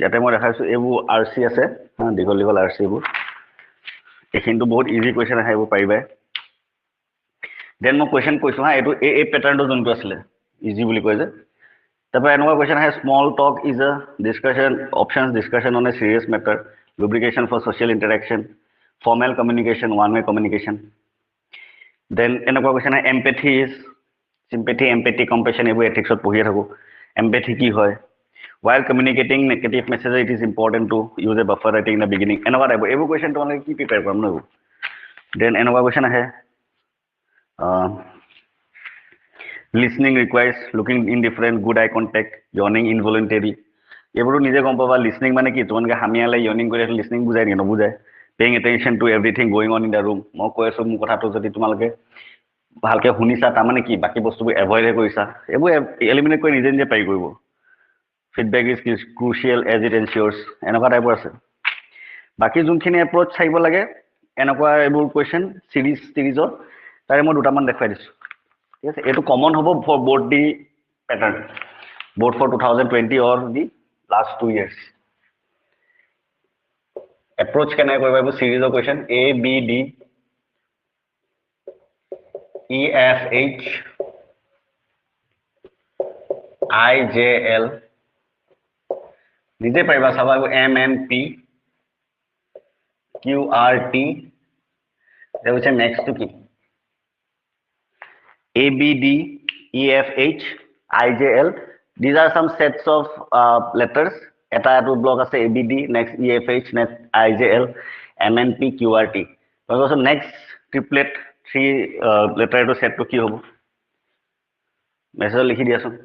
ইয়াতে মই দেখাইছো এইবোৰ আৰচি আছে দীঘল দীঘল আৰচি এইবোৰ এইখিনিতো বহুত ইজি কুৱেশ্যন আহে এইবোৰ পাৰিবাই দেন মই কুৱেশ্যন কৈছো এইটো এই পেটাৰ্ণটো যোনটো আছিলে ইজি বুলি কয় যে তাৰপৰা এনেকুৱা কুৱেশ্যন আহে small talk is a discussion options discussion on a serious matter lubrication for social interaction formal communication one way communication then এনেকুৱা কুৱেশ্যন আহে এম্পেথি ইজ চিম্পেথি এম্পেথি কম্পেশ্যন এইবোৰ এথিক্সত পঢ়িয়ে থাকোঁ এম্পেথি কি হয় while communicating negative messages it is important to use a buffer writing in the beginning এনেকুৱা টাইপৰ এইবোৰ কুৱেশ্যন তোমালোকে কি প্ৰিপেয়াৰ কৰাম ন দেন এনেকুৱা কুৱেশ্যন আহে listening requires looking indifferent good eye contact yawning involuntary এইবোৰো নিজে গম পাবা লিসনিং মানে কি তোমালোকে হামিয়ালে ইয়নিং কৰি লিসনিং বুজাই নেকি নবুজাই paying attention to everything going on in the room মই কৈ আছো মোৰ কথাটো যদি তোমালোকে ভালকে শুনিছা তাৰমানে কি বাকি বস্তুবোৰ এভয়েড কৰিছা এইবোৰ এলিমিনেট কৰি নিজে নিজে পাৰি কৰিব feedback is crucial as it ensures এনেকুৱা টাইপৰ আছে বাকি যোনখিনি এপ্ৰোচ চাইব লাগে এনেকুৱা এইবোৰ কুৱেশ্যন সিৰিজত তাৰে মই দুটামান দেখাই দিছো ঠিক আছে এইটো কমন হ'ব for both the pattern both for 2020 or the last 2 years approach can I go by series of question A B D E F H I J L নিজে পাৰিবা চাবা M N P Q R T দেউছে next to কি A B D E F H I J L these are some sets of letters eta to block ase A B D next E F H next I J L M N P Q R T so next triplet 3 letter to set to ki hobo message likhi diason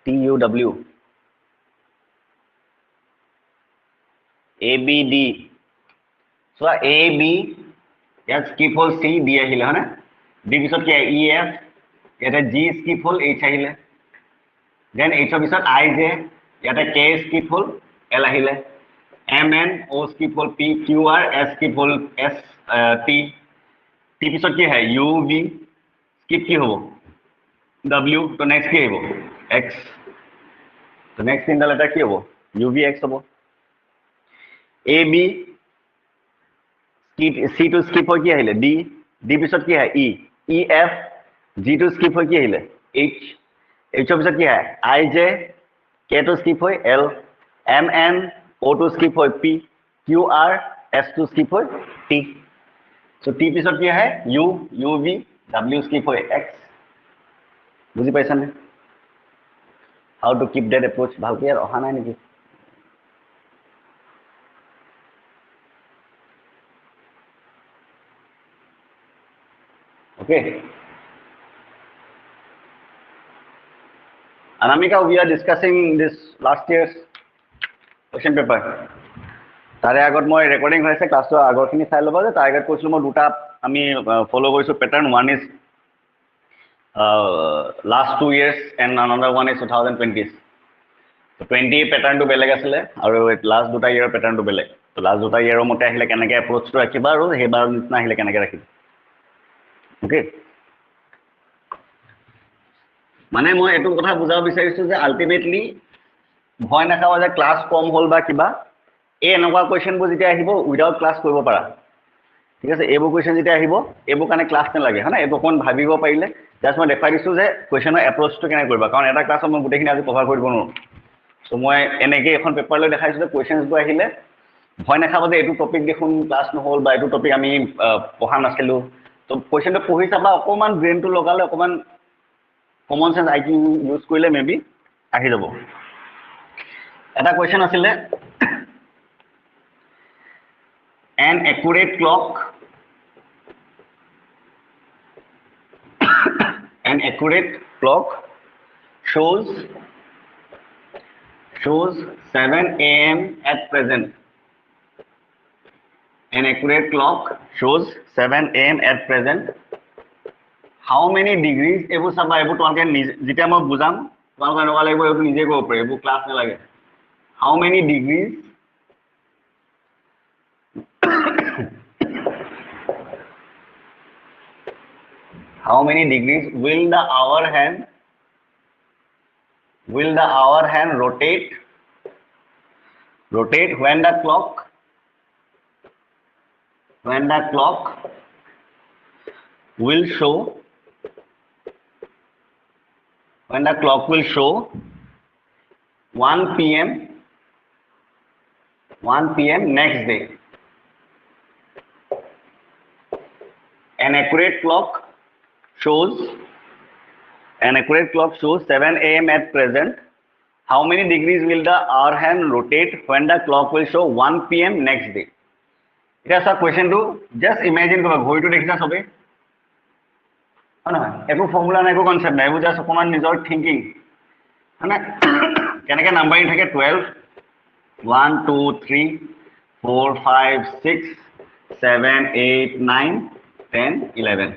T U W A B D so A B yes skip hole C D ahile hane D bisot ki E F eta G skip hole H ahile then H bisot I J eta K skip hole L ahile M N O skip hole P Q R S skip hole S T T bisot ki hai U V skip ki hobo W to next ki hobo X तो next in the letter की होबो UV X होबो A B C to skip हो की आहिले D D बिसत की है E E F G to skip हो की आहिले H H बिसत की है I J K to skip हो L M N O to skip हो P Q R S to skip हो T so T बिसत की है U U V W skip हो X बुझी पाइছা ने how to keep that approach ভালকে আর অহা নাই নেকি okay Anamika we are discussing this last year's question paper তাৰে আগত মই ৰেকৰ্ডিং হৈছে ক্লাছৰ আগৰখিনি চাই ল'বা যে তাৰ আগত কৈছিলো মই দুটা আমি ফলো কৰিছো pattern one is last 2 years and another one is 2020 so 20 pattern to beleg asile aru last duta year pattern to beleg so last duta year mote ahile kenake approach to rakhiba aru hebar nisna ahile kenake rakhiba okay মানে মই এটো কথা বুজাব বিচাৰিছো যে ultimately ভয় না খাওয়া যে ক্লাস কম হল বা কিবা এই এনেকুৱা কোৱেশ্চন বু যেতিয়া আহিব উইদাউট ক্লাস কৰিব পাৰা ঠিক আছে এইবোৰ কোৱেশ্চন যেতিয়া আহিব এইবোৰ কাৰণে ক্লাস নালাগে হনা এইটো কোন ভাবিব পাৰিলে জাস্ট মই দেখাই দিছো যে কোৱেশ্চনৰ এপ্ৰোচটো কেনে কৰিবা কাৰণ এটা ক্লাছত মই গুটেখিনি আজি কভাৰ কৰিব নোৱাৰো সো মই এনেকে এখন পেপাৰ লৈ দেখাইছো যে কোৱেশ্চনবোৰ আহিলে ভয় না খাওয়া যে এইটো টপিক দেখোন ক্লাস নহল বা এইটো টপিক আমি পঢ়া নাছিলো তো কোৱেশ্চনটো পঢ়ি চাবা অকমান ব্ৰেইনটো লগালে অকমান কমন সেন্স আইকিউ ইউজ কৰিলে মেবি আহি যাব এটা কোৱেশ্চন আছিলে an accurate clock an accurate clock shows 7 a.m. at present. An accurate clock shows 7 a.m. at present. How many degrees? Ebu sabba ebu tomake jita moi bujam tomake enwa lagibo ebu nije go pare ebu class na lage. How many degrees? How many degrees will the hour hand rotate when the clock will show 1 p.m. next day. An accurate clock shows 7 a.m. at present. How many degrees will the hour hand rotate when the clock will show 1 p.m. next day? It is a question to just imagine to go to dekhina sobe. Hana eko formula na eko concept na ebu just command nijor thinking. Hana kenake numbering thake 12 1 2 3 4 5 6 7 8 9 10 11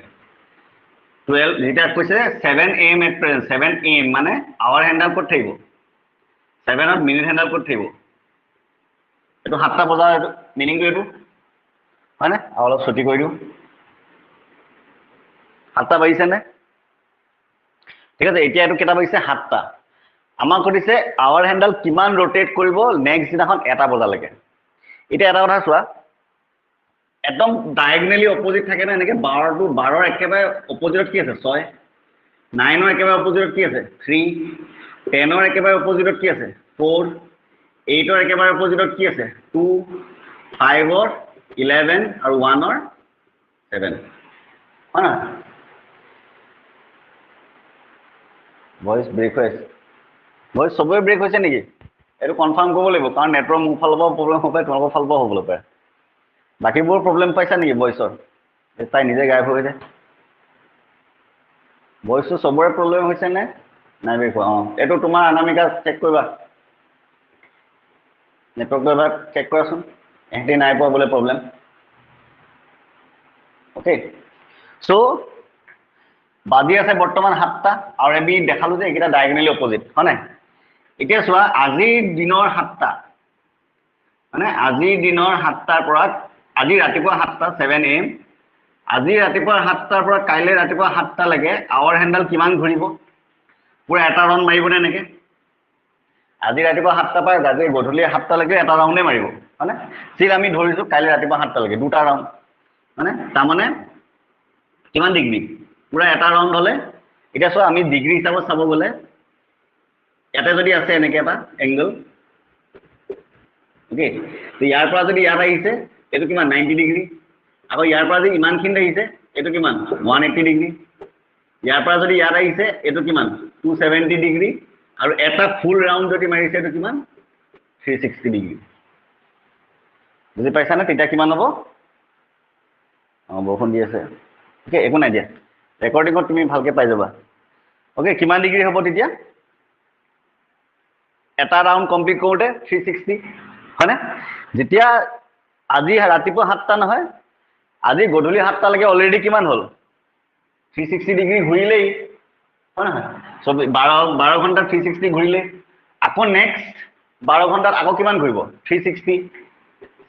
12 যেটা কইছে 7 am at present 7 am মানে hour handle কত থাকিব 7 অত minute handle কত থাকিব এটো 7টা বজাৰ মিনিং এটো হয় না অলপ ছুটি কৰি দিও 7টা বাইছে নে ঠিক আছে এতিয়া এটো কেটা বাইছে 7টা আমাক কইছে আৱাৰ হ্যান্ডেল কিমান ৰোটেট কৰিব নেক্সট দিনাখন 1টা বজালৈকে এতিয়া এটা কথা চোৱা একদম ডায়াগোনালি অপোজিট থাকে না এনেকে 12 টু 12 একেবাৰে অপোজিটত কি আছে 6 9 ৰ একেবাৰে অপোজিটত কি আছে 3 10 ৰ একেবাৰে অপোজিটত কি আছে 4 8 ৰ একেবাৰে অপোজিটত কি আছে 2 5 ৰ 11 আৰু 1 ৰ 7 হনা ভয়েস ব্ৰেক হৈছে ভয়েস সবৰে ব্ৰেক হৈছে নেকি এটো কনফাৰ্ম কৰিব লাগিব কাৰণ নেটৱৰ্ক মোৰ ফালৰ পৰা প্ৰবলেম হ'ব পাৰে তোমালোকৰ ফালৰ পৰা হ'ব পাৰে বাকিবোৰ প্ৰবলেম পাইছা নেকি ভয়েসৰ তাই নিজে গায়ব হৈ যায় ভয়েসটো সবৰে প্ৰবলেম হৈছে নে নাই দেখো এটো তোমাৰ অনামিকা চেক কৰিবা নেটৱৰ্কটো এবাৰ চেক কৰাচোন এহেঁতি নাই পোৱা বোলে প্ৰবলেম ওকে সো বাদি আছে বৰ্তমান 7টা আৰু আমি দেখালো যে এটা ডায়াগোনালি অপোজিট হয় না এতিয়া চোৱা আজিৰ দিনৰ 7টা মানে আজিৰ দিনৰ 7টাৰ পৰা আজি ৰাতিপুৱা 7টা 7 am আজি ৰাতিপুৱা 7টাৰ পৰা কাইলে ৰাতিপুৱা 7টা লাগে আৱাৰ হ্যান্ডেল কিমান ঘূৰিব পুৰা এটা ৰাউন্ড মাৰিব নে নেকে আজি ৰাতিপুৱা 7টা পৰা আজি গধূলি 7টা লাগে এটা ৰাউন্ডে মাৰিব মানে ঠিক আমি ধৰিছো কাইলে ৰাতিপুৱা 7টা লাগে দুটা ৰাউন্ড মানে তাৰ মানে কিমান ডিগ্ৰী পুৰা এটা ৰাউন্ড হলে এটা সো আমি ডিগ্ৰী হিচাপত চাব গলে এটা যদি আছে এনেকে এটা এংগল ওকে তো ইয়াৰ পৰা যদি ইয়াত আহিছে এটো কিমান 90 ডিগ্ৰী আকৌ ইয়াৰ পৰা যদি ইমানখিনি আহিছে এটো কিমান 180 ডিগ্ৰী ইয়াৰ পৰা যদি ইয়াত আহিছে এটো কিমান 270 ডিগ্ৰী আৰু এটা ফুল ৰাউন্ড যদি মাৰিছে এটো কিমান 360 ডিগ্ৰী বুজি পাইছা না তেতিয়া কিমান হ'ব বৰষুণ দি আছে ওকে একো নাই দিয়া ৰেকৰ্ডিংত তুমি ভালকে পাই যাবা ওকে কিমান ডিগ্ৰী হ'ব তেতিয়া এটা ৰাউন্ড কমপ্লিট কৰোতে 360 হয়নে যেতিয়া আজি ৰাতিপুৱা 7টা নহয় আজি গধূলি 7টা লাগে অলৰেডি কিমান হ'ল 360 ডিগ্ৰী ঘূৰিলেই হয় না সব 12 ঘণ্টা 360 ঘূৰিলে আকৌ নেক্সট 12 ঘণ্টাত আকৌ কিমান ঘূৰিব 360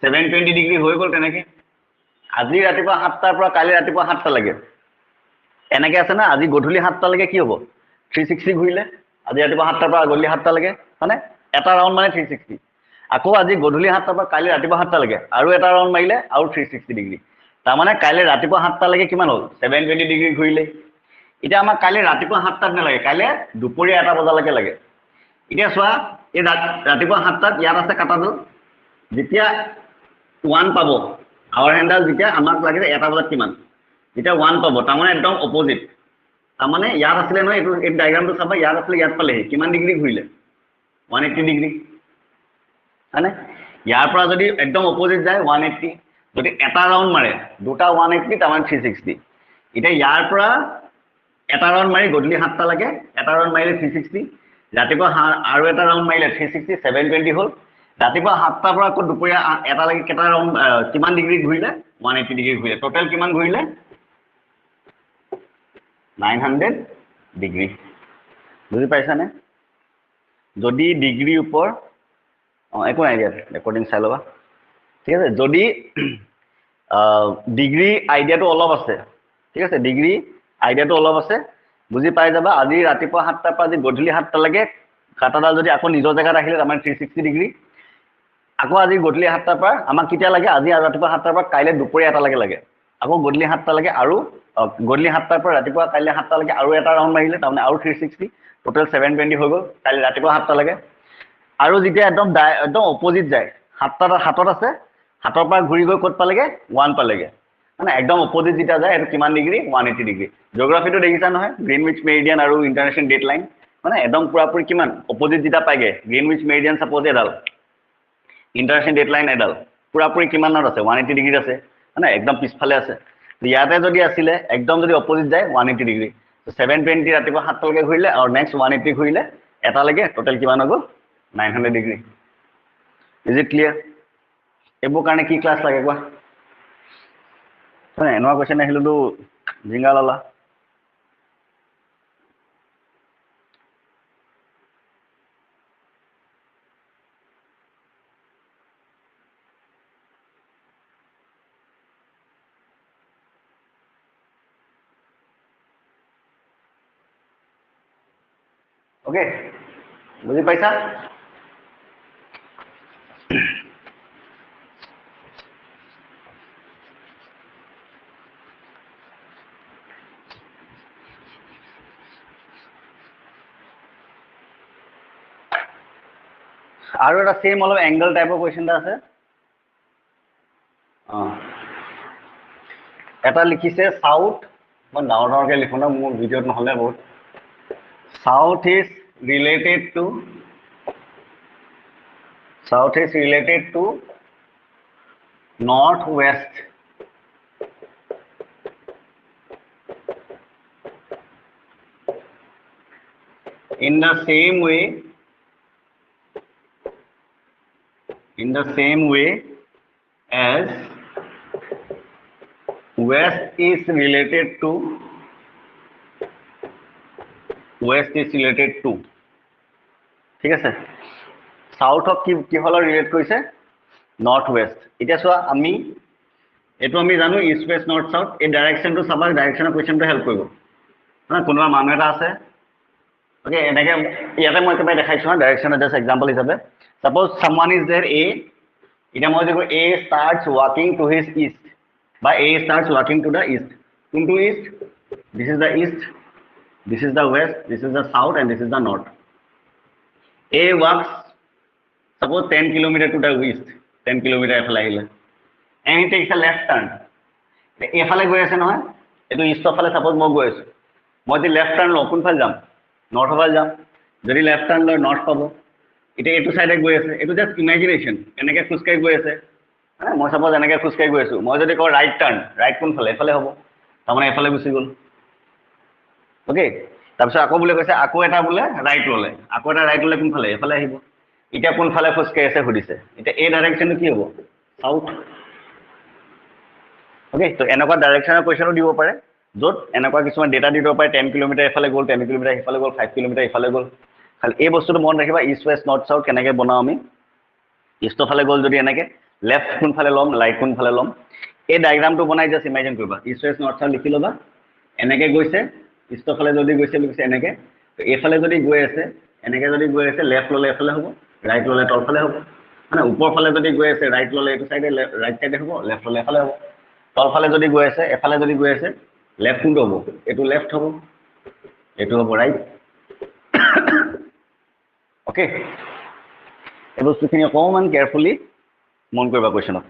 720 ডিগ্ৰী হৈ গ'ল তেনেকে আজি ৰাতিপুৱা 7টাৰ পৰা কালি ৰাতিপুৱা 7টা লাগে এনেকে আছে না আজি গধূলি 7টা লাগে কি হ'ব 360 ঘূৰিলে আজি ৰাতিপুৱা 7টাৰ পৰা গধূলি 7টা লাগে মানে এটা ৰাউন্ড মানে 360 আকৌ আজি গধূলি 7টাৰ পৰা কালি ৰাতিপুৱা 7টা লাগে আৰু এটা ৰাউন্ড মাৰিলে আৰু 360 ডিগ্ৰী তাৰ মানে কালি ৰাতিপুৱা 7টা লাগে কিমান হ'ল 720 ডিগ্ৰী ঘূৰিলে এটা আমাক কালি ৰাতিপুৱা 7টাত নালাগে কালি দুপৰীয়া 1টা বজালৈকে লাগে এতিয়া চোৱা এই ৰাতিপুৱা 7টাত ইয়াত আছে কাটাটো যেতিয়া 1 পাব আৱাৰ হ্যান্ডেল যেতিয়া আমাক লাগে 1টা বজাত কিমান যেতিয়া 1 পাব তাৰ মানে একদম অপোজিট তাৰমানে ইয়াত আছিলে নহয় এই ডায়াগ্ৰামটো চাবা ইয়াত আছিলে ইয়াত পালেহি কিমান ডিগ্ৰী ঘূৰিলে 180 ডিগ্ৰী হয়নে ইয়াৰ পৰা যদি একদম অপোজিট যায় 180 যদি এটা ৰাউন্ড মাৰে দুটা 180 তাৰমানে 360 এতিয়া ইয়াৰ পৰা এটা ৰাউন্ড মাৰি গধূলি 7টা লাগে এটা ৰাউন্ড মাৰিলে 360 ৰাতিপুৱা আৰু এটা ৰাউন্ড মাৰিলে 360 720 হ'ল ৰাতিপুৱা 7টাৰ পৰা আকৌ দুপৰীয়া এটা লাগে কেটা ৰাউন্ড কিমান ডিগ্ৰী ঘূৰিলে 180 ডিগ্ৰী ঘূৰিলে টোটাল কিমান ঘূৰিলে 900 ডিগ্ৰী বুজি পাইছানে যদি ডিগ্ৰী ওপৰ একো নাই দিয়া ৰেকৰ্ডিং চাই ল'বা ঠিক আছে যদি ডিগ্ৰী আইডিয়াটো অলপ আছে ঠিক আছে ডিগ্ৰী আইডিয়াটো অলপ আছে বুজি পাই যাবা আজি ৰাতিপুৱা 7টাৰ পৰা আজি গধূলি 7টা লাগে কাটাডাল যদি আকৌ নিজৰ জেগাত আহিলে আমাৰ 360 ডিগ্ৰী আকৌ আজি গধূলি 7টাৰ পৰা আমাক কেতিয়া লাগে আজি ৰাতিপুৱা 7টাৰ পৰা কাইলে দুপৰীয়া এটা লাগে আকৌ গধূলি 7টা লাগে আৰু গধূলি 7টাৰ পৰা ৰাতিপুৱা কাইলে 7টা লাগে আৰু এটা ৰাউন্ড মাৰিলে তাৰমানে আৰু 360 টোটেল 720 হৈ গ'ল কাইলে ৰাতিপুৱা 7টা লাগে আৰু যেতিয়া একদম অপোজিট যায় 7টাত আছে 7ৰ পৰা ঘূৰি গৈ ক'ত পালেগে 1 পালেগে মানে একদম অপোজিট যেতিয়া যায় এইটো কিমান ডিগ্ৰী 180 ডিগ্ৰী জিওগ্ৰাফিটো দেখিছা নহয় গ্ৰীনউইচ মেৰিডিয়ান আৰু ইন্টাৰনেশ্যনেল ডেট লাইন মানে একদম পুৰাপুৰি কিমান অপোজিট যেতিয়া পাইগে গ্ৰীনউইচ মেৰিডিয়ান সাপোজ এডাল ইন্টাৰনেশ্যনেল ডেট লাইন এডাল পুৰাপুৰি কিমানত আছে 180 ডিগ্ৰীত আছে মানে একদম পিছফালে আছে ইয়াতে যদি আছিলে একদম যদি অপোজিট যায় 180 ডিগ্ৰী 720 ৰাতিপুৱা 7টা লৈকে ঘূৰিলে আৰু নেক্সট 180 ঘূৰিলে এটা লৈকে টোটেল কিমান হৈ গ'ল 900 ডিগ্ৰী ইজ ইট ক্লিয়াৰ এইবোৰ কাৰণে কি ক্লাছ লাগে কোৱা হয় এনেকুৱা কোৱেশ্চন আহিলেতো জিংগা লালা ওকে বুজি পাইছা আৰু এটা সেম অলপ এংগল টাইপৰ কোৱেশ্চন এটা আছে এটা লিখিছে সাউথ মই ডাঙৰকে লিখো না মোৰ ভিডিঅ'ত নহলে বহুত South is related to northwest. In the same way as west is related to ঠিক আছে সাউথক কি হল ৰিলেট কৰিছে নৰ্থ ৱেষ্ট এতিয়া চোৱা আমি এটো আমি জানো ইষ্ট ৱেষ্ট নৰ্থ সাউথ এই ডাইৰেকশনটো চাবা ডাইৰেকশনৰ কোৱেশ্চনটো হেল্প কৰিব মানে কোনোবা মানুহ এটা আছে ওকে এনেকে ইয়াতে মই তোমাক দেখাইছো না ডাইৰেকশনৰ জাস্ট এক্সাম্পল হিচাপে suppose someone is there A এতিয়া মই দেখো A starts walking to his east বা A starts walking to the east কোনটো east this is the east this is the west this is the south and this is the north a walks suppose 10 kilometer to the east 10 kilometer efale ahile and he takes a left turn efale goi ase noy etu east of fale suppose moi goi asu moi di left turn lo kun phal jam north phal jam jodi left turn lo north pabo ite etu side goi ase etu just imagination enake khuskai goi ase moi suppose enake khuskai goi asu moi jodi ko right turn right kun phale efale hobo tamane efale gusi gol okay তাৰপিছত আকৌ বুলে কৈছে আকৌ এটা বুলে right ললে আকৌ এটা ৰাইট ললে কোন ফালে এফালে আহিব এতিয়া কোন ফালে খোজকাই আছে সুধিছে এতিয়া এই ডাইৰেকশনটো কি হ'ব সাউথ ওকে তো এনেকুৱা ডাইৰেকশনৰ কোৱেশ্চনো দিব পাৰে য'ত এনেকুৱা কিছুমান ডেটা দিব পাৰে 10 কিলোমিটাৰ এফালে গ'ল 10 কিলোমিটাৰ এফালে গ'ল 5 কিলোমিটাৰ এফালে গ'ল খালি এই বস্তুটো মন ৰাখিবা ইষ্ট ৱেষ্ট নৰ্থ সাউথ কেনেকৈ বনাও আমি ইষ্টৰ ফালে গ'ল যদি এনেকৈ লেফ্ট কোন ফালে ল'ম ৰাইট কোন ফালে ল'ম এই ডায়াগ্ৰামটো বনাই জাস্ট ইমাজিন কৰিবা ইষ্ট ৱেষ্ট নৰ্থ সাউথ লিখি ল'বা এনেকৈ গৈছে ইষ্টৰ ফালে যদি গৈছে এনেকে তো এফালে যদি গৈ আছে এনেকে যদি গৈ আছে লেফ্ট ললে এফালে হ'ব ৰাইট ললে তল ফালে হ'ব মানে ওপৰ ফালে যদি গৈ আছে ৰাইট ললে এইটো সাইডে ৰাইট সাইডে হ'ব লেফ্ট ললে এফালে হ'ব তল ফালে যদি গৈ আছে এফালে যদি গৈ আছে লেফ্ট কোনটো হ'ব এইটো লেফ্ট হ'ব এইটো হ'ব ৰাইট ওকে এই বস্তুখিনি অকণমান কেয়াৰফুলি মন কৰিবা কোৱেশ্চনত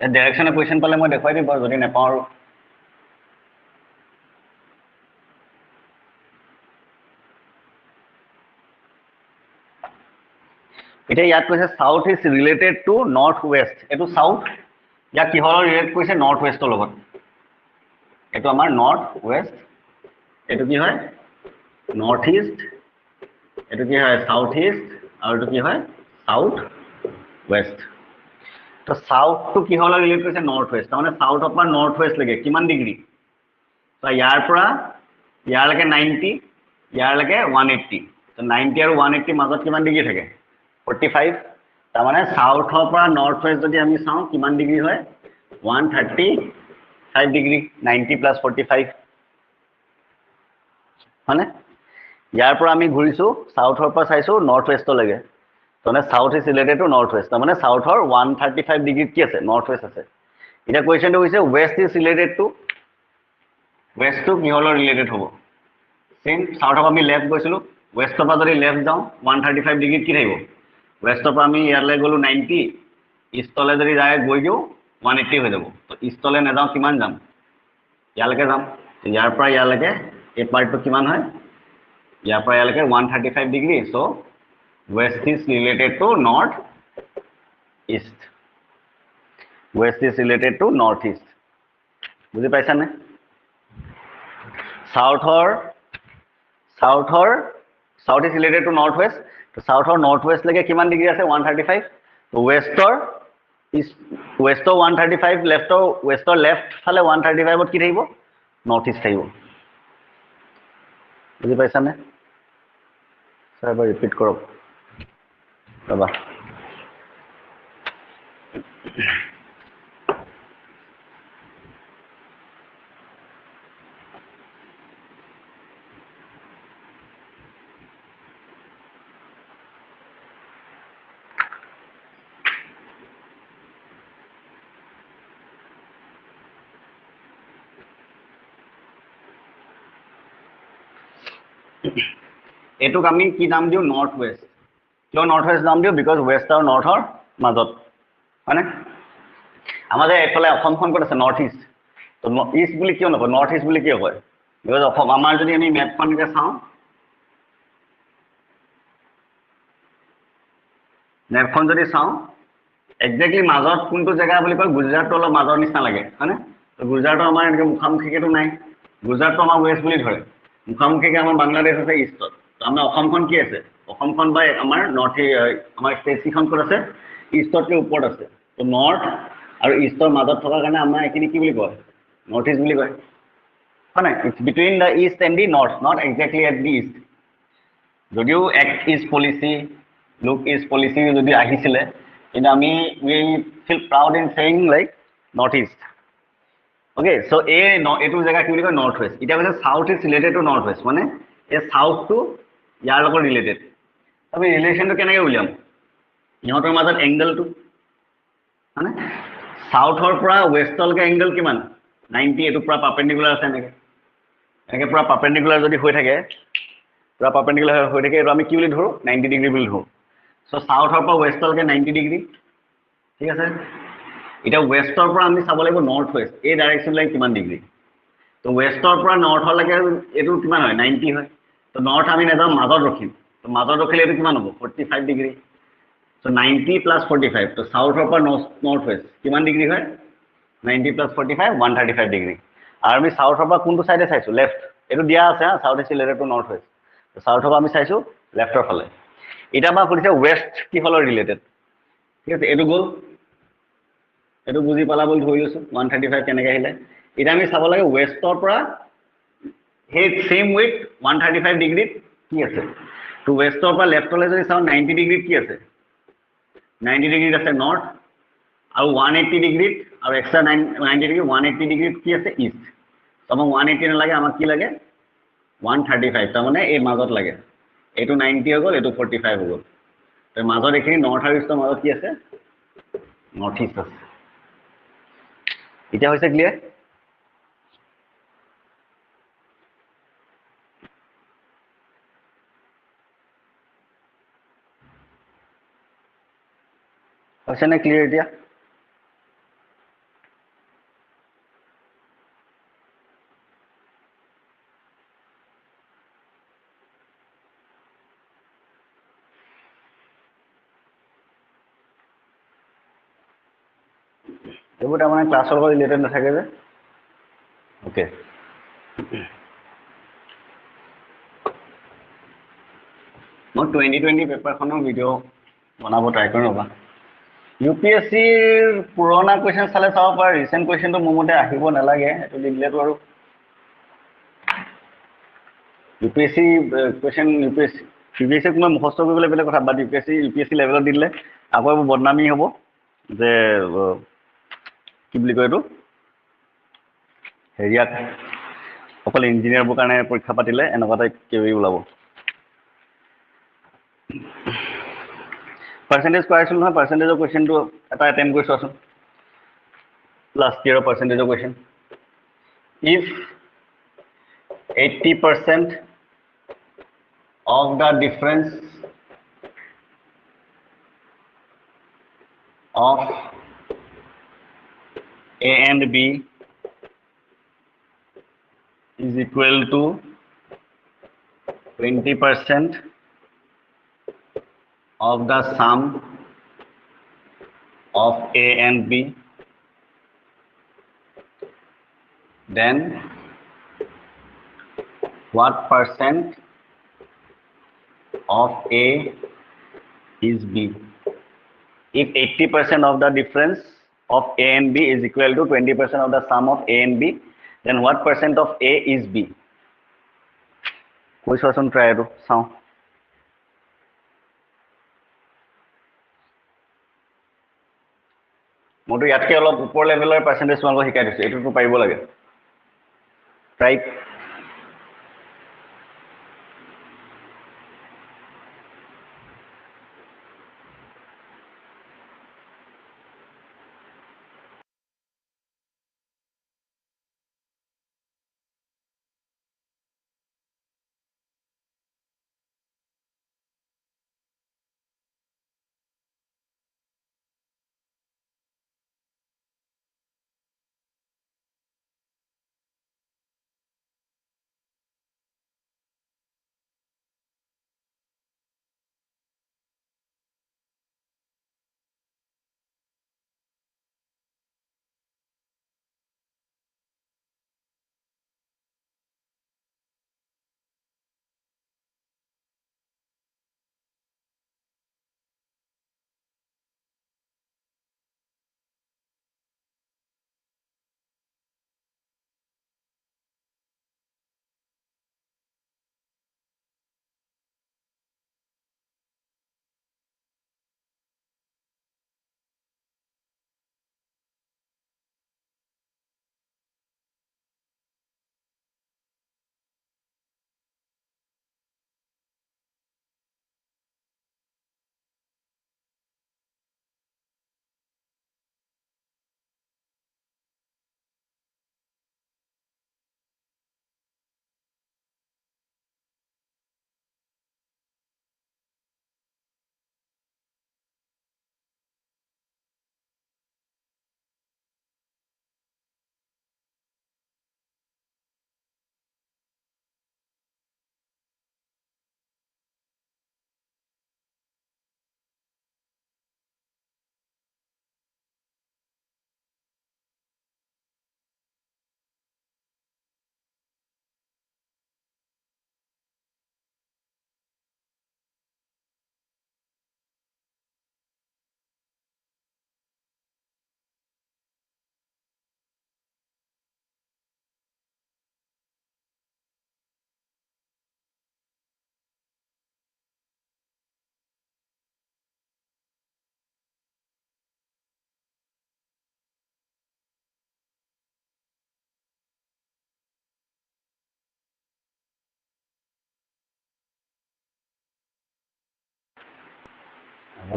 ডাইৰেকশ্যনৰ কোৱেশ্চন পালে মই দেখুৱাই দিম বাৰু যদি নাপাওঁ আৰু এটা ইয়াত কৈছে south is related to north west, এইটো সাউথ ইয়াক কিহৰ ৰিলেট কৰিছে নৰ্থ ৱেষ্টৰ লগত, এইটো আমাৰ নৰ্থ ৱেষ্ট, এইটো কি হয় নৰ্থ ইষ্ট, এইটো কি হয় সাউথ ইষ্ট, আৰু এইটো কি হয় সাউথ ৱেষ্ট। তো সাউথটো কিহৰ লগত ৰিলেট কৰিছে নৰ্থ ৱেষ্ট, তাৰমানে সাউথৰ পৰা নৰ্থ ৱেষ্ট লৈকে কিমান ডিগ্ৰী, তো ইয়াৰ পৰা ইয়াৰলৈকে 90, ইয়াৰলৈকে 180, তো 90 আৰু 180 মাজত কিমান ডিগ্ৰী থাকে 45, তাৰমানে সাউথৰ পৰা নৰ্থ ৱেষ্ট যদি আমি চাওঁ কিমান ডিগ্ৰী হয় 135 ডিগ্ৰী, 90 প্লাছ 45 হয়নে। ইয়াৰ পৰা আমি ঘূৰিছোঁ সাউথৰ পৰা চাইছোঁ নৰ্থ ৱেষ্টলৈকে, তাৰমানে south is related to north west, তাৰমানে সাউথৰ 135 ডিগ্ৰীত কি আছে নৰ্থ ৱেষ্ট আছে। এতিয়া কুৱেশ্যনটো হৈছে ৱেষ্ট ইজ ৰিলেটেড টু, ৱেষ্টটো কিহৰ লগত ৰিলেটেড হ'ব, চেম সাউথৰ পৰা আমি লেফ্ট গৈছিলোঁ, ৱেষ্টৰ পৰা যদি লেফ্ট যাওঁ 135 ডিগ্ৰীত কি থাকিব, ৱেষ্টৰ পৰা আমি ইয়ালৈ গ'লোঁ 90, ইষ্টলৈ যদি ডাইৰেক্ট গৈ দিওঁ 180 হৈ যাব, তো ইষ্টলৈ নাযাওঁ কিমান যাম ইয়ালৈকে যাম, ইয়াৰ পৰা ইয়ালৈকে এই পাৰ্টটো কিমান হয়, ইয়াৰ পৰা ইয়ালৈকে 135 ডিগ্ৰী, so' west is related to north east, west is related to north east, বুজি পাইছানে। সাউথৰ south is related to north west, তো সাউথৰ নৰ্থ ৱেষ্টলৈকে কিমান ডিগ্ৰী আছে 135, তো ৱেষ্টৰ 135, ৱেষ্টৰ লেফ্ট ফালে 135ত কি থাকিব নৰ্থ ইষ্ট থাকিব, বুজি পাইছানে। ছাৰ এবাৰ ৰিপিট কৰক ৰ'বা। এইটোক আমি কি নাম দিওঁ নৰ্থ ৱেষ্ট, কিয় নৰ্থ ৱেষ্ট নাম দিওঁ, বিকজ ৱেষ্ট আৰু নৰ্থৰ মাজত হয়নে। আমাৰ যে এইফালে অসমখন ক'ত আছে নৰ্থ ইষ্ট, তো ইষ্ট বুলি কিয় নকয় নৰ্থ ইষ্ট বুলি কিয় কয়, বিকজ অসম আমাৰ যদি আমি মেপখন এতিয়া চাওঁ, মেপখন যদি চাওঁ একজেক্টলি মাজত কোনটো জেগা বুলি কয়, গুজৰাটটো অলপ মাজৰ নিচিনা লাগে হয়নে, তো গুজৰাটৰ আমাৰ এনেকৈ মুখামুখিকেতো নাই, গুজৰাটটো আমাৰ ৱেষ্ট বুলি ধৰে, মুখামুখিকৈ আমাৰ বাংলাদেশ আছে ইষ্টত, তো আমাৰ অসমখন কি আছে, অসমখন বা আমাৰ নৰ্থ আমাৰ ষ্টেটখন ক'ত আছে ইষ্টতকৈ ওপৰত আছে, তো নৰ্থ আৰু ইষ্টৰ মাজত থকাৰ কাৰণে আমাৰ এইখিনি কি বুলি কয় নৰ্থ ইষ্ট বুলি কয় হয় নাই, it's between the east and the north, not exactly at the east, যদিও act east policy look east policy যদি আহিছিলে, কিন্তু আমি we feel proud in saying like north east, okay. So' এইটো জেগা কি বুলি কয় নৰ্থ ৱেষ্ট। এতিয়া কৈছে south is related to north west, মানে এই সাউথটো ইয়াৰ লগত ৰিলেটেড, আমি ৰিলেশ্যনটো কেনেকৈ উলিয়াম, ইহঁতৰ মাজত এংগলটো হয়নে, সাউথৰ পৰা ৱেষ্টলৈকে এংগল কিমান 90, এইটো পূৰা পাৰ্পেণ্ডিকুলাৰ আছে এনেকৈ এনেকৈ পূৰা পাৰ্পেণ্ডিকুলাৰ যদি হৈ থাকে, পূৰা পাৰ্পেণ্ডিকুলাৰ হৈ থাকে, এইটো আমি কি বুলি ধৰোঁ 90 ডিগ্ৰী বুলি ধৰোঁ, চ' সাউথৰ পৰা ৱেষ্টলৈকে 90 ডিগ্ৰী, ঠিক আছে। এতিয়া ৱেষ্টৰ পৰা আমি চাব লাগিব নৰ্থ ৱেষ্ট, এই ডাইৰেকশ্যনলৈকে কিমান ডিগ্ৰী, তো ৱেষ্টৰ পৰা নৰ্থলৈকে এইটো কিমান হয় 90 হয়, তো নৰ্থ আমি নাযাওঁ মাজত ৰখিম, তো মাজত ৰখিলে এইটো কিমান হ'ব 45 ডিগ্ৰী, চ' 90 প্লাছ 45, তো সাউথৰ পৰা নৰ্থ ৱেষ্ট কিমান ডিগ্ৰী হয় 90 প্লাছ 45 135 ডিগ্ৰী, আৰু আমি সাউথৰ পৰা কোনটো ছাইডে চাইছোঁ লেফ্ট, এইটো দিয়া আছে হা south is related to north west, সাউথৰ পৰা আমি চাইছোঁ লেফ্টৰ ফালে। এতিয়া আমাক সুধিছে ৱেষ্ট কিহৰ লগত ৰিলেটেড, ঠিক আছে, এইটো গ'ল, এইটো বুজি পালা বুলি ধৰি লৈছোঁ 135 কেনেকৈ আহিলে। এতিয়া আমি চাব লাগে ৱেষ্টৰ পৰা সেই ছেইম উইথ 135 ডিগ্ৰীত কি আছে, তো ৱেষ্টৰ পৰা লেফ্টলৈ যদি চাওঁ 90 ডিগ্ৰীত কি আছে 90 ডিগ্ৰীত আছে নৰ্থ, আৰু 180 ডিগ্ৰীত আৰু এক্সট্ৰা 90 ডিগ্ৰী 180 ডিগ্ৰীত কি আছে ইষ্ট, তো আমাক 180 নালাগে, আমাক কি লাগে 135, তাৰমানে এই মাজত লাগে, এইটো 90 হৈ গ'ল, এইটো 45 হৈ গ'ল, তো মাজত এইখিনি নৰ্থ আৰু ইষ্টৰ মাজত কি আছে নৰ্থ ইষ্ট আছে। এতিয়া হৈছে ক্লিয়াৰ, হৈছে নে ক্লিয়াৰ এতিয়া। এইবোৰ তাৰমানে ক্লাছৰ লগত ৰিলেটেড নাথাকে যে ওকে মই 2020 পেপাৰখনৰ ভিডিঅ' বনাব ট্ৰাই কৰিম ৰ'বা UPSCৰ পুৰণা কুৱেশ্যন চালে চাব পাৰা ৰিচেণ্ট কুৱেশ্যনটো মোৰ মতে আহিব নালাগে এইটো দি দিলেতো আৰু UPSC কুৱেশ্যন UPSC মই মুখস্থ কৰিবলৈ বেলেগ কথা বাট UPSC লেভেলত দি দিলে আকৌ এইবোৰ বদনামী হ'ব যে কি বুলি কয় এইটো হেৰিয়াত অকল ইঞ্জিনিয়াৰবোৰ কাৰণে পৰীক্ষা পাতিলে এনেকুৱা টাইপ কিবি ওলাব পাৰ্চেণ্টেজ কৰাইছিল নহয় পাৰ্চেণ্টেজৰ কুৱেশ্যনটো এটা এটেম্প কৰি চোৱাচোন লাষ্ট ইয়েৰৰ পাৰ্চেণ্টেজৰ question if 80% of the difference of A and B is equal to 20% of the sum of A and B, then what percent of A is B? If 80% of the difference of A and B is equal to 20% of the sum of A and B, then what percent of A is B? কৈ চোৱাচোন try to চাওঁ মইতো ইয়াতকে অলপ ওপৰ লেভেলৰ percentage তোমালোকক শিকাই দিছোঁ এইটোতো পাৰিব লাগে ৰাইট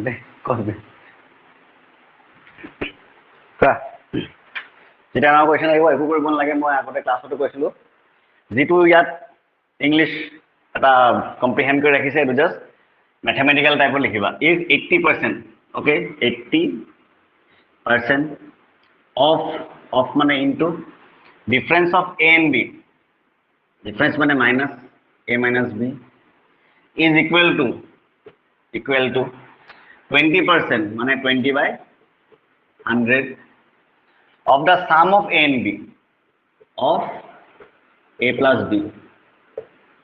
দে কবি কোৱা যেতিয়া আমাৰ কুৱেশ্যন আহিব একো কৰিব নালাগে মই আগতে ক্লাছতো কৈছিলোঁ যিটো ইয়াত ইংলিছ এটা কম্প্ৰিহেণ্ড কৰি ৰাখিছে এইটো জাষ্ট মেথমেটিকেল টাইপত লিখিবা ইফ 80% অ'কে 80% অফ মানে into difference of A and B difference মানে minus A minus B is equal to 20% মানে 20/100 of the sum of a and b of a plus b.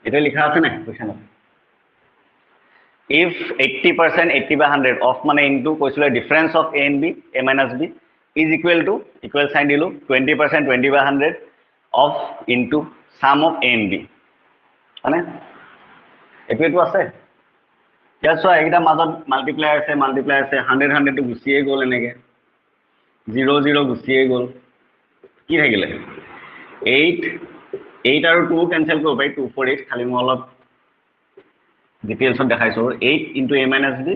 এটা লিখা আছে না কোশ্চেনত? If 80% 80/100 of মানে into কৈছিলে difference of a and b a minus b is equal to equal sign দিলো 20% 20/100 of into sum of a and b মানে এইটো আছে এতিয়া চোৱা এইটা মাজত মাল্টিপ্লাই আছে 100 100 টো গুছিয়ে গ'ল এনেকে 0 0 গুছিয়ে গ'ল কি থাকিলে 8 আৰু 2 কেনসেল কৰিব পাৰি 2 4 8 খালি মই অলপ ডিটেইলছত দেখাইছো 8 into a minus b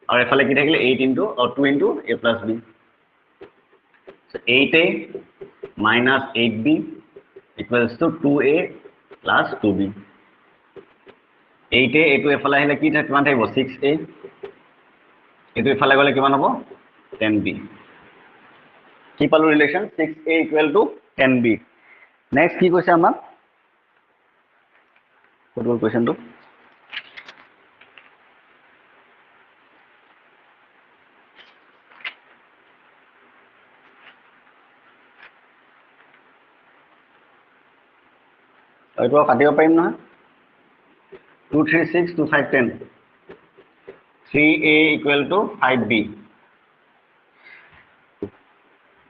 আৰু এফালে কি থাকিলে 8 into or 2 into a plus b so 8a minus 8b equals to 2a plus 2b 8a এটো এফালে আহিলে কি কিমান থাকিব 6a এটো এফালে গলে কিমান হ'ব 10b কি পালো relation 6a equal to 10b next কি কৈছে আমাক কত কোৱেশ্চনটো এইটো কাটিব পাৰিম নহয় 2 3 6 2 5 10 3a equal to 5b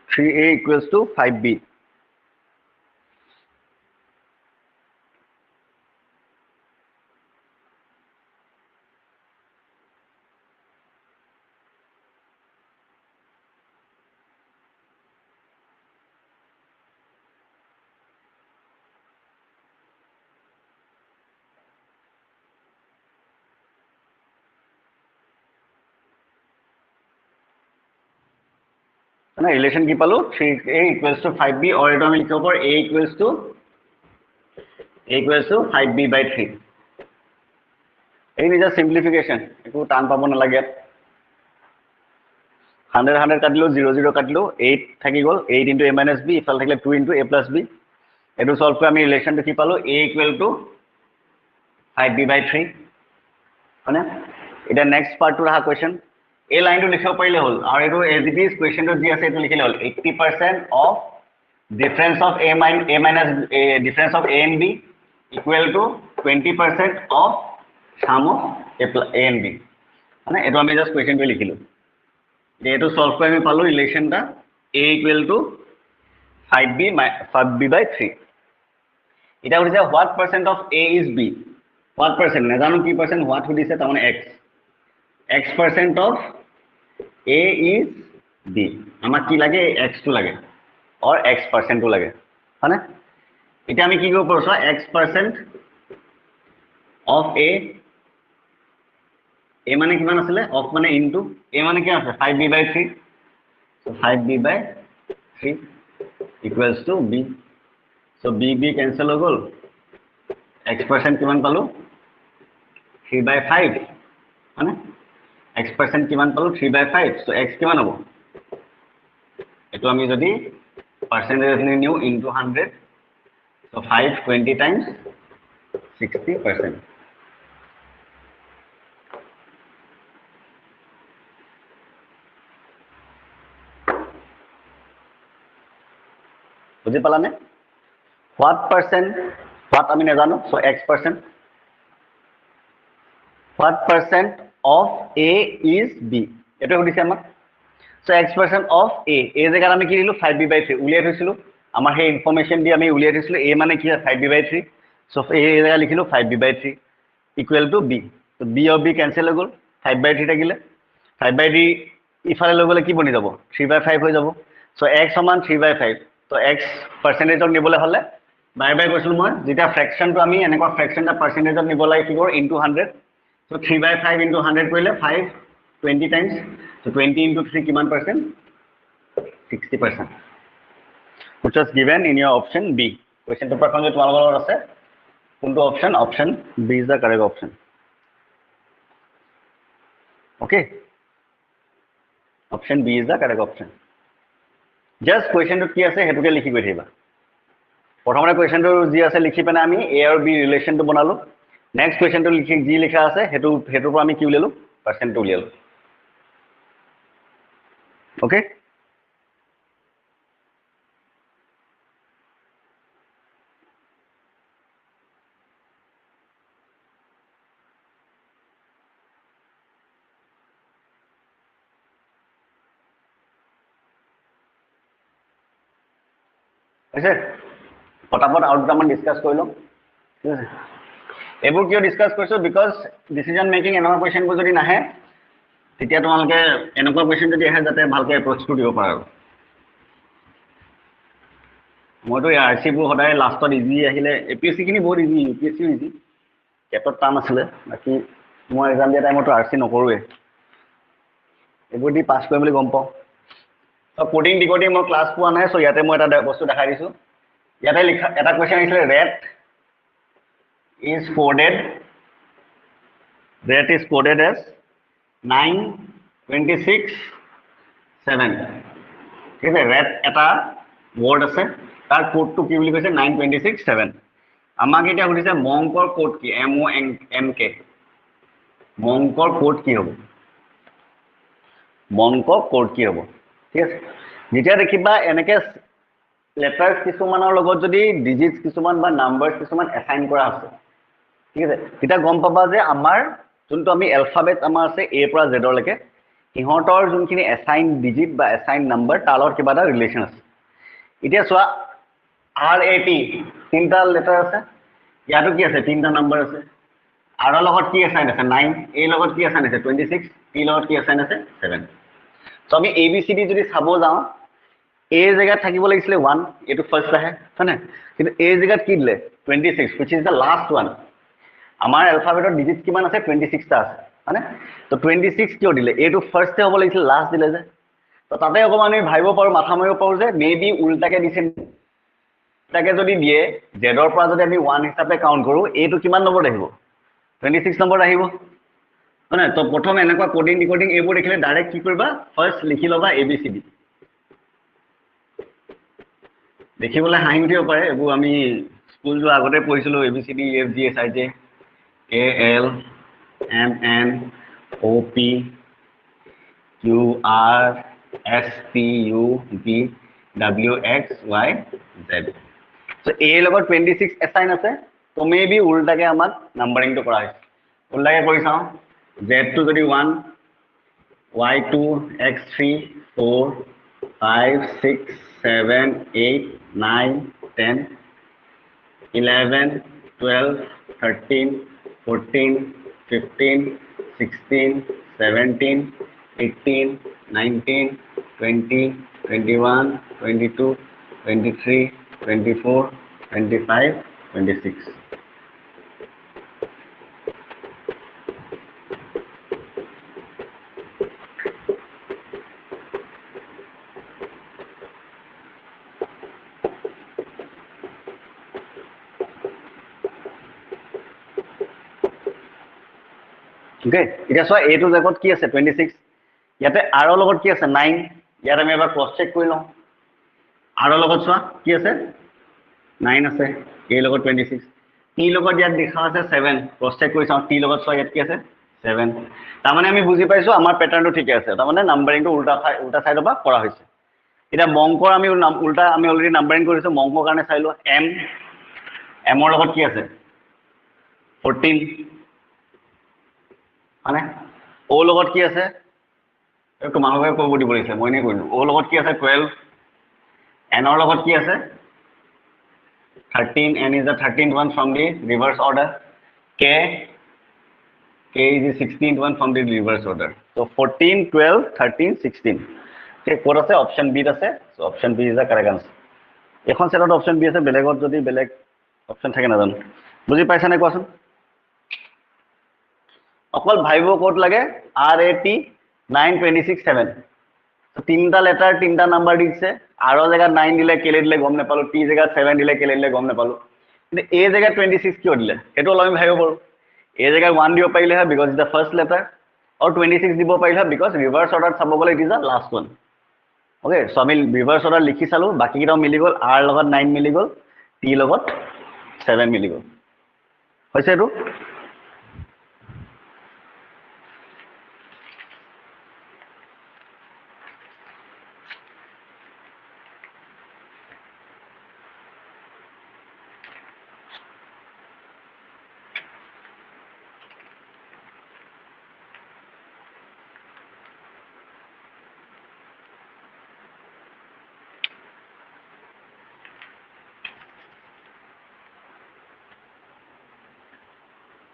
3a equals to 5b ना रिलेशन की पालो 3a equals to 5b और এটা আমি লিখব পার a equals to 5b by 3 এই নিজা সিম্পলিফিকেশন একো টান পাব না লাগে 100 100 কাটিলো 0 0 কাটিলো 8 থাকি গল 8 into a minus b ইফাল থাকিলে 2 into a plus b এটো সলভ কৰি আমি ৰিলেশনটো কি পালো a equal to 5b by 3 মানে এটা নেক্সট পার্ট টু রাহা কোশ্চেন এই লাইনটো লিখিব পাৰিলে হল আৰু এটো এজ ইট ইজ কোৱেশ্চনটো দি আছে এটো লিখিলে হল 80% of difference of a minus difference of a and b equal to 20% of sum of a and b মানে এটো আমি জাস্ট কোৱেশ্চনটো লিখিলো এটো সলভ কৰি আমি পালো ৰিলেশনটা a equal to 5b by 3 এটা হৈছে what percent of a is b what percent নাজানো কি percent what সুধিছে তাৰমানে x percent of a is b আমাক কি লাগে x টো লাগে or x percent টো লাগে হয়নে এটা আমি কি কৰিব পাৰো x percent of a মানে কিমান আছিল of মানে into a মানে কি আছে 5b by 3 so 5b by 3 equals to b so b cancel হৈ গল x percent কিমান পালো 3 by 5 হয়নে x percent কিমান পালো 3 by 5 so x কিমান হ'ব এটো আমি যদি percentage new into 100 so 5 20 times 60% বুঝি পালানে what percent what আমি নাজানো so x percent what percent of a is b এটো সুধিছে আমাক so x percent of a জায়গা আমি কি দিলো 5b by 3 উলিয়াই থৈছিলো আমাৰ সেই ইনফৰমেশন দি আমি উলিয়াই থৈছিলো a মানে কি 5b by 3 so a জায়গা লিখিলো 5b by 3 equal to b so b of b cancel হৈ গল 5 by 3 থাকিলে 5 by 3 ইফালে লৈ গলে কি বনি যাব 3 by 5 হৈ যাব so x সমান 3 by 5 so x পার্সেন্টেজত নিবলে হলে বাই বাই কৈছিল মই যেটা ফ্র্যাকশনটো আমি এনেকুৱা ফ্ৰ্যাকশন এটা পাৰ্সেন্টেজত নিব লাগে কি কৰ into 100 so 3 by 5 into 100 কৰিলে 5 20 times so 20 into 3 কিমান percent 60% which was given in your option b question paper খন যে তোমালোকৰ লগত আছে কোনটো option b is the correct option okay option b is the correct option just question to কি আছে হেতুকে লিখি গৈ থাকিবা প্ৰথমতে কোৱেশ্চনটো যি আছে লিখি পেনে আমি a আৰু b ৰিলেশনটো বনালো নেক্সট কোৱেশ্চনটো লিখি যি লিখা আছে হেতুৰ পৰা আমি কি উলিয়ালো পাৰ্সেন্টটো উলিয়ালো ওকে হৈছে পটাপট আৰু দুটামান ডিছকাছ কৰি লওঁ ঠিক আছে এইবোৰ কিয় ডিছকাছ কৰিছোঁ বিকজ ডিচিজন মেকিং এনেকুৱা কুৱেশ্যনবোৰ যদি নাহে তেতিয়া তোমালোকে এনেকুৱা কুৱেশ্যন যদি আহে যাতে ভালকৈ এপ্ৰ'চটো দিব পাৰা আৰু মইতো আৰ চিবোৰ সদায় লাষ্টত ইজি আহিলে এ পি এছ চিখিনি বহুত ইজি ইউ পি এছ চিও ইজি কেটত টান আছিলে বাকী মই এক্সাম দিয়া টাইমতো আৰ চি নকৰোঁৱে এইবোৰ দি পাছ কৰিম বুলি গম পাওঁ চ' কোডিং ডিকোডিং মই ক্লাছ পোৱা নাই চ' ইয়াতে মই এটা বস্তু দেখাই দিছোঁ ইয়াতে লিখা এটা কুৱেশ্যন আহিছিলে ৰেট is coded as 926 7 ঠিক আছে ৰেট এটা ৱৰ্ড আছে তাৰ কোডটো কি বুলি কৈছে 926 7 আমাক এতিয়া সুধিছে মংকৰ কোড কি MONK মংকৰ কোড কি হ'ব মংকৰ কোড কি হ'ব ঠিক আছে যেতিয়া দেখিবা এনেকে লেটাৰ্ছ কিছুমানৰ লগত যদি ডিজিটছ কিছুমান বা নাম্বাৰছ কিছুমান এছাইন কৰা আছে ঠিক আছে তেতিয়া গম পাবা যে আমাৰ যোনটো আমি এলফাবেট আমাৰ আছে এ পৰা জেডলৈকে সিহঁতৰ যোনখিনি এছাইন ডিজিট বা এছাইন নাম্বাৰ তাৰ লগত কিবা এটা ৰিলেশ্যন আছে এতিয়া চোৱা RAT তিনিটা লেটাৰ আছে ইয়াতো কি আছে তিনিটা নাম্বাৰ আছে আৰৰ লগত কি এছাইন আছে 9 এ লগত কি এছাইন আছে 26 টি লগত কি এছাইন আছে 7 চ' আমি ABCD যদি চাব যাওঁ এ জেগাত থাকিব লাগিছিলে 1 এইটো ফাৰ্ষ্ট আহে হয়নে কিন্তু এ জেগাত কি দিলে 26 which is the last one আমাৰ এলফাবেটৰ ডিজিট কিমান আছে 26টা আছে হয়নে তো 26 কিয় দিলে এইটো ফাৰ্ষ্টে হ'ব লাগিছিল লাষ্ট দিলে যে তো তাতে অকণমান আমি ভাবিব পাৰোঁ মাথা মাৰিব পাৰোঁ যে মেবি উল্টাকে দিছে তাকে যদি দিয়ে জেডৰ পৰা যদি আমি 1 হিচাপে কাউণ্ট কৰোঁ এইটো কিমান নম্বৰত আহিব 26 নম্বৰত আহিব হয়নে তো প্ৰথম এনেকুৱা কোডিং ডিকোডিং এইবোৰ দেখিলে ডাইৰেক্ট কি কৰিবা ফাৰ্ষ্ট লিখি ল'বা ABCD দেখিবলৈ হাঁহি উঠিব পাৰে এইবোৰ আমি স্কুল যোৱা আগতে পঢ়িছিলোঁ ABCD EFGHIJ ALMNOP QRSTUVWXYZ so A লগত 26 এছাইন আছে তো মেবি উল্টাকে আমাক নাম্বাৰিংটো কৰা হৈছে উল্টাকে কৰি চাওঁ Z টো যদি 1 Y2 X3 4 5 6 7 8 9 10 11 12 13 14 15 16 17 18 19 20 21 22 23 24 25 26 ওকে এতিয়া চোৱা এইটো জেগত কি আছে 26 ইয়াতে আৰৰ লগত কি আছে 9 ইয়াত আমি এবাৰ ক্ৰছ চেক কৰি লওঁ আৰৰ লগত চোৱা কি আছে 9 আছে এ লগত 26 টি লগত ইয়াত দেখা আছে 7 ক্ৰছ চেক কৰি চাওঁ টি লগত চোৱা ইয়াত কি আছে 7 তাৰমানে আমি বুজি পাইছোঁ আমাৰ পেটাৰ্ণটো ঠিকে আছে তাৰমানে নাম্বাৰিংটো উল্টা চাইডৰ পৰা কৰা হৈছে এতিয়া মংকৰ আমি উল্টা আমি অলৰেডি নাম্বাৰিং কৰিছোঁ মংকৰ কাৰণে চাই লোৱা এমৰ লগত কি আছে 14 মানে অ লগত কি আছে তোমালোকে কৰিব দিব লাগিছে মই এনেই কৰিলোঁ অ লগত কি আছে 12 এনৰ লগত কি আছে 13 n is the 13th one from the reverse order k is the 16th one from the reverse order so 14 12 13 16 okay ক'ত আছে অপশ্যন বিত আছে so option B is the correct answer এখন সেটত অপশ্যন বি আছে বেলেগত যদি বেলেগ অপশ্যন থাকে নাজানো বুজি পাইছানে কোৱাচোন অকল ভাইব ক'ত লাগে RAT 926 7 তিনিটা লেটাৰ তিনিটা নাম্বাৰ দিছে আৰৰ জেগাত 9 দিলে কেলে দিলে গম নাপালোঁ টি জেগাত 7 দিলে কেলে দিলে গম নাপালোঁ কিন্তু এ জেগাত 26 কিয় দিলে সেইটো অলপ আমি ভাবিব পাৰোঁ এ জেগাত 1 দিব পাৰিলে হয় because is the first letter আৰু 26 দিব পাৰিলে হয় বিকজ ৰিভাৰ্ছ অৰ্ডাৰত চাব গ'লে it is the last one okay so' আমি ৰিভাৰ্ছ অৰ্ডাৰ লিখি চালোঁ বাকীকেইটাও মিলি গ'ল আৰ লগত 9 মিলি গ'ল টি লগত 7 মিলি গ'ল হৈছে এইটো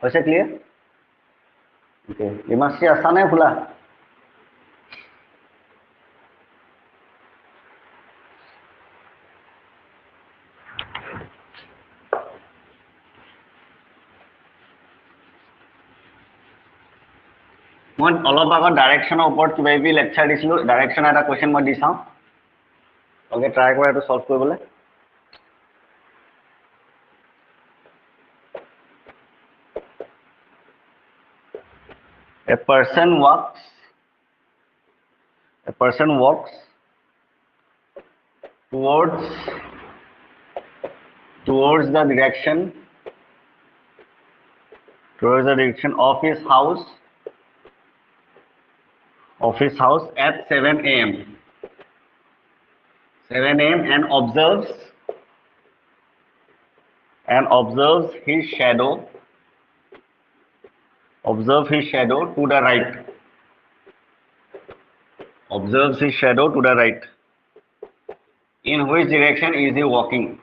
হৈছে ক্লিয়াৰ ওকে ইমাৰ্চি আছা নে খোলা মই অলপ আগত ডাইৰেকশ্যনৰ ওপৰত কিবা কিবি লেকচাৰ দিছিলোঁ ডাইৰেকশ্যনৰ এটা কুৱেশ্যন মই দি চাওঁ অ'কে ট্ৰাই কৰা এইটো সলভ কৰিবলৈ A person walks towards the direction of his house at 7 a.m. 7 a.m. and observes his shadow to the right. Observes his shadow to the right. In which direction is he walking?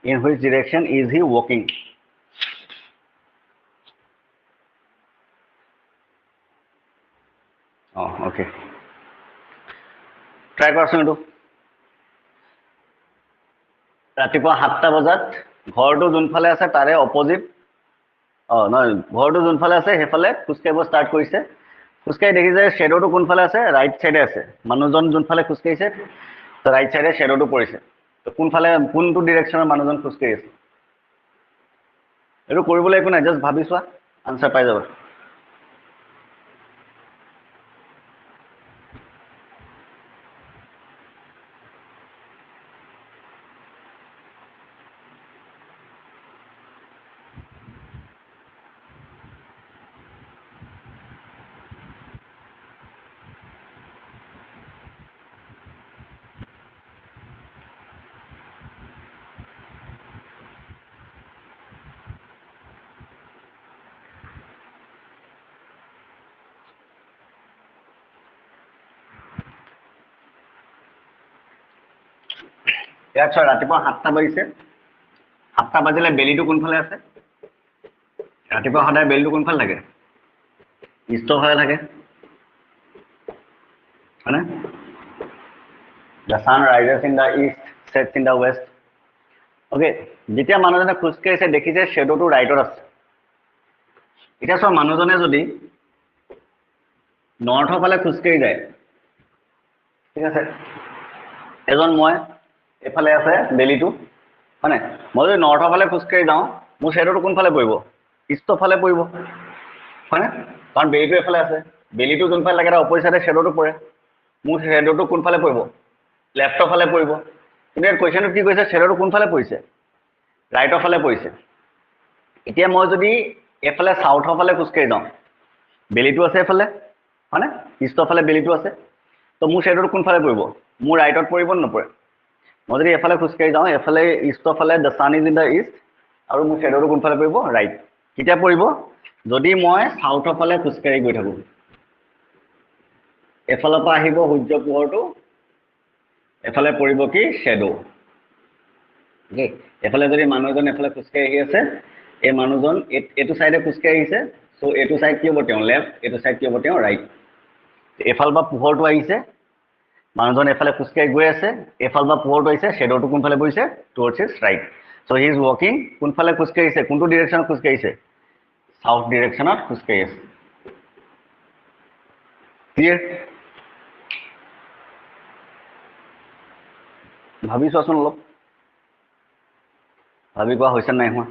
In which direction is he walking? Oh, okay. Try কৰাচোন এইটো ৰাতিপুৱা 7টা বজাত ঘৰটো যোনফালে আছে তাৰে opposite নহয় ঘৰটো যোনফালে আছে সেইফালে খোজকাঢ়িব ষ্টাৰ্ট কৰিছে খোজকাঢ়ি দেখিছে শ্বেডোটো কোনফালে আছে ৰাইট চাইডে আছে মানুহজন যোনফালে খোজকাঢ়িছে ৰাইট চাইডে শ্বেডোটো পৰিছে তো কোনফালে কোনটো ডিৰেকশ্যনৰ মানুহজন খোজকাঢ়ি আছে এইটো কৰিবলৈ একো নাই জাষ্ট ভাবি চোৱা আনচাৰ পাই যাবা ইয়াত চোৱা ৰাতিপুৱা 7টা বাজিছে 7টা বাজিলে বেলিটো কোনফালে আছে ৰাতিপুৱা সদায় বেলিটো কোনফালে থাকে ইষ্টৰ ফালে থাকে হয়নে The sun rises in the east, sets in the west. Okay, যেতিয়া মানুহজনে খোজকাঢ়িছে দেখিছে শ্বেডোটো ৰাইটত আছে এতিয়া চোৱা মানুহজনে যদি নৰ্থৰ ফালে খোজকাঢ়ি যায় ঠিক আছে এজন মই এফালে আছে বেলিটো হয়নে মই যদি নৰ্থৰ ফালে খোজকাঢ়ি যাওঁ মোৰ শ্বেডোটো কোনফালে পৰিব ইষ্টৰ ফালে পৰিব হয়নে কাৰণ বেলিটো এফালে আছে বেলিটো যোনফালে লাগে তাৰ অপজিট চাইডে শ্বেডোটো পৰে মোৰ শ্বেডোটো কোনফালে পৰিব লেফ্টৰ ফালে পৰিব কিন্তু ইয়াত কুৱেশ্যনটো কি কৈছে শ্বেডোটো কোনফালে পৰিছে ৰাইটৰ ফালে পৰিছে এতিয়া মই যদি এফালে চাউথৰ ফালে খোজকাঢ়ি যাওঁ বেলিটো আছে এফালে হয়নে ইষ্টৰ ফালে বেলিটো আছে তো মোৰ শ্বেডোটো কোনফালে পৰিব মোৰ ৰাইটত পৰিব নপৰে মই যদি এফালে খোজকাঢ়ি যাওঁ এফালে ইষ্টৰ ফালে the sun is in the east আৰু মোৰ শ্বেডোটো কোনফালে পৰিব ৰাইট কেতিয়া পৰিব যদি মই চাউথৰ ফালে খোজকাঢ়ি গৈ থাকোঁ এফালৰ পৰা আহিব সূৰ্য পোহৰটো এফালে পৰিব কি শ্বেডো অ'কে এফালে যদি মানুহ এজন এফালে খোজকাঢ়ি আহি আছে এই মানুহজন এইটো চাইডে খোজকাঢ়ি আহিছে চ' এইটো চাইড কি হ'ব তেওঁ লেফ্ট এইটো চাইড কি হ'ব তেওঁ ৰাইট এফালৰ পৰা পোহৰটো আহিছে মানুহজন এফালে খোজকাঢ়ি গৈ আছে এফালৰ পৰা পোহৰটো আহিছে শ্বেডোটো কোনফালে পৰিছে towards his right so' he is ৱাকিং কোনফালে খোজকাঢ়িছে কোনটো ডিৰেকশ্যনত খোজকাঢ়িছে চাউথ ডিৰেকশ্যনত খোজকাঢ়ি আছে ক্লিয়াৰ ভাবি চোৱাচোন অলপ ভাবি কোৱা হৈছে নাই হোৱা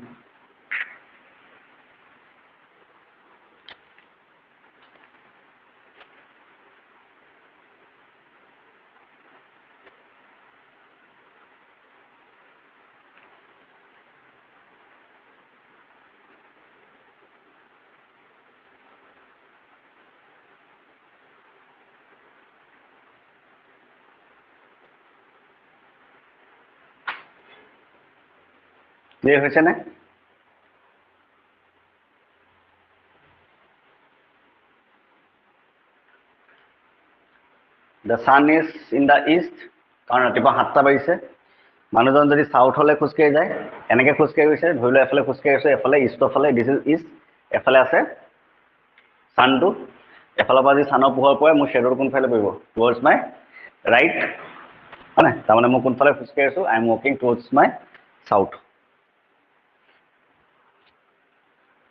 ক্লিয়াৰ হৈছে নে the sun is in the east, কাৰণ ৰাতিপুৱা 7টা বাজিছে। মানুহজন যদি চাউথলৈ খোজকাঢ়ি যায়, এনেকৈ খোজকাঢ়ি গৈছে, ধৰি লওক এফালে খোজকাঢ়ি গৈছে, এফালে ইষ্টৰ ফালে, দিছ ইজ ইষ্ট, এফালে আছে ছানটো, এফালৰ পৰা যদি ছানৰ পোহৰ পৰে, মোৰ শ্বেডোৰ কোনফালে পৰিব? টুৱাৰ্ডছ মাই ৰাইট, হয় নাই? তাৰমানে মই কোনফালে খোজকাঢ়ি আছোঁ? I am working towards my south.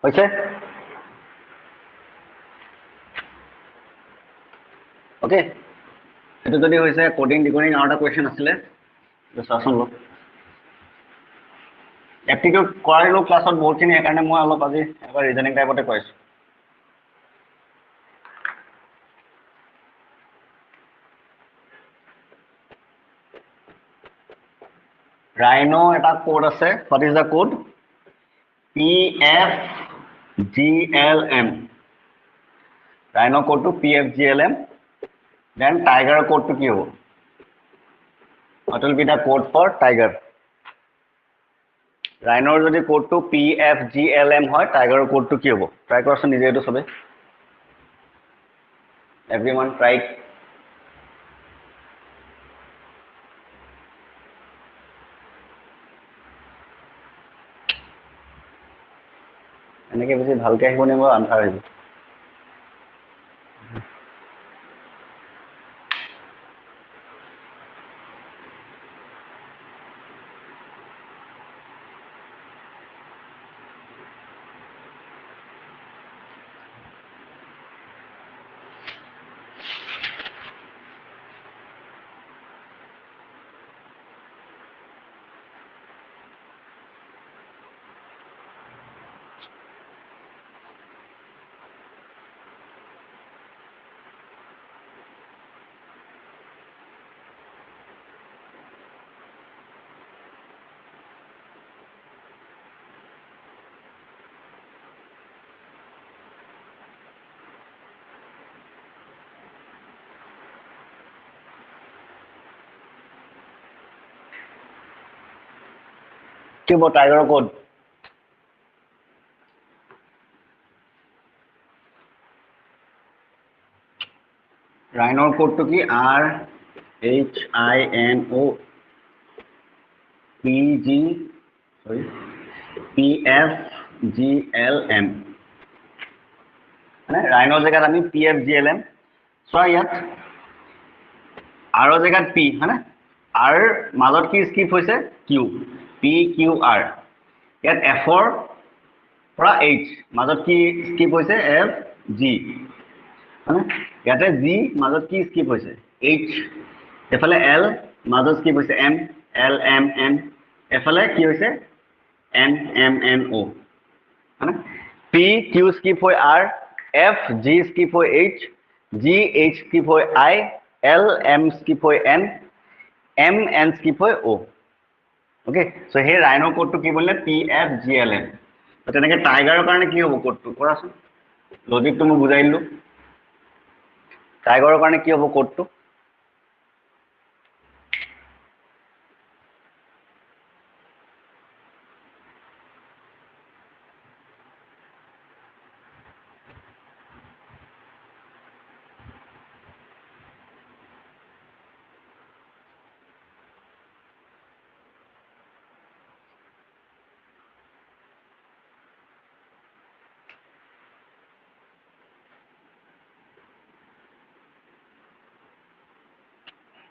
হৈছে? অ'কে, এইটো যদি হৈছে কোডিং ডিকোডিং আৰু এটা কুৱেশ্যন আছিলে, চাচোন লওক। এপ্টিটিউড কৰাইলো ক্লাছত বহুতখিনি, সেইকাৰণে মই অলপ আজি এবাৰ ৰিজনিং টাইপতে কৰাইছোঁ। ৰাইনো এটা কোড আছে। What is the code? PFGLM। Rhino কোডটো PFGLM। দেন টাইগাৰৰ কোডটো কি হ'ব? What will be the code for tiger? ৰাইনৰ যদি কোডটো PFGLM হয়, টাইগাৰৰ কোডটো কি হ'ব? ট্ৰাই কৰাচোন নিজে এইটো চবে। Everyone try. এনেকৈ বেছি ভালকৈ আহিব নে? মোৰ আন্ধাৰ আহিব। কি হ'ব টাইগাৰৰ কোড? ৰাইনৰ কোডটো কি? RHINO PFGLM। মানে ৰাইনৰ জেগাত আমি PFGLM। চোৱা ইয়াত আৰৰ জেগাত P, হয়নে? আৰ মাজত কি স্কিপ হৈছে? Q, PQR। ইয়াত Fৰ পৰা H মাজত কি স্কিপ হৈছে? FG, হয়নে? ইয়াতে G মাজত কি স্কিপ হৈছে? H। এফালে L মাজত স্কিপ হৈছে M, LMN। এফালে কি হৈছে? NMNO, হয়নে? PQ স্কিপ হৈ R, FG স্কিপ হৈ H, GH স্কিপ হৈ I, LM স্কিপ হৈ N, MN স্কিপ হৈ O। অ'কে, চ' সেই ৰাইনৰ কোডটো কি বুলিলে? PFGLM। তেনেকৈ টাইগাৰৰ কাৰণে কি হ'ব কোডটো? কৰাচোন, লজিকটো মই বুজাই দিলোঁ। টাইগাৰৰ কাৰণে কি হ'ব কোডটো?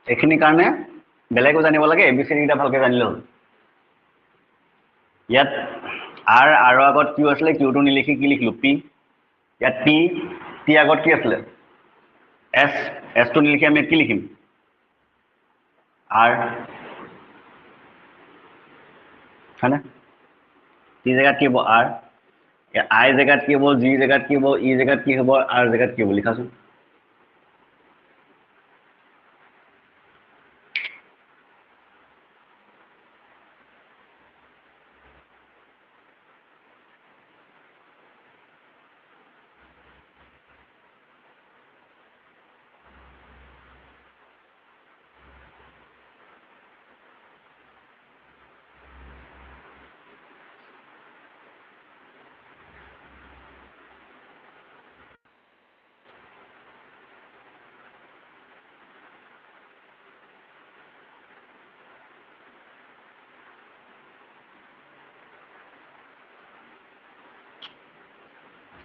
এইখিনিৰ কাৰণে বেলেগো জানিব লাগে, ABCD কেইটা ভালকৈ জানিলে হ'ল। ইয়াত আৰৰ আগত কিউ আছিলে, কিউটো নিলিখি কি লিখিলোঁ? P। ইয়াত T আগত কি আছিলে? S। এছটো নিলিখি আমি কি লিখিম? R, হয়নে? T জেগাত কি হ'ব? R। I জেগাত কি হ'ব? G জেগাত কি হ'ব? E জেগাত কি হ'ব? R জেগাত কি হ'ব? লিখাচোন।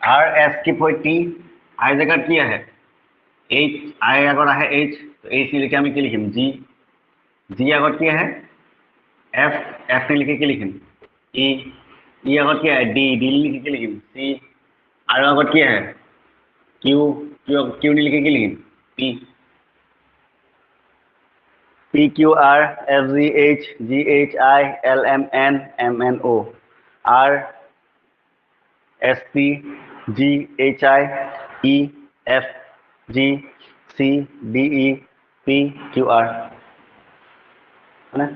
R S skip होई T I जगह क्या है H I अगर है H तो H लिखे हमें क्या लिखें G G अगर क्या है F F ने लिखे क्या लिखें E E अगर क्या है D D लिखे क्या लिखें C R अगर क्या है Q Q ने लिखे क्या लिखें P P Q R S G H G H I L M N M N O R S T G H I E F G C D E P Q R है ना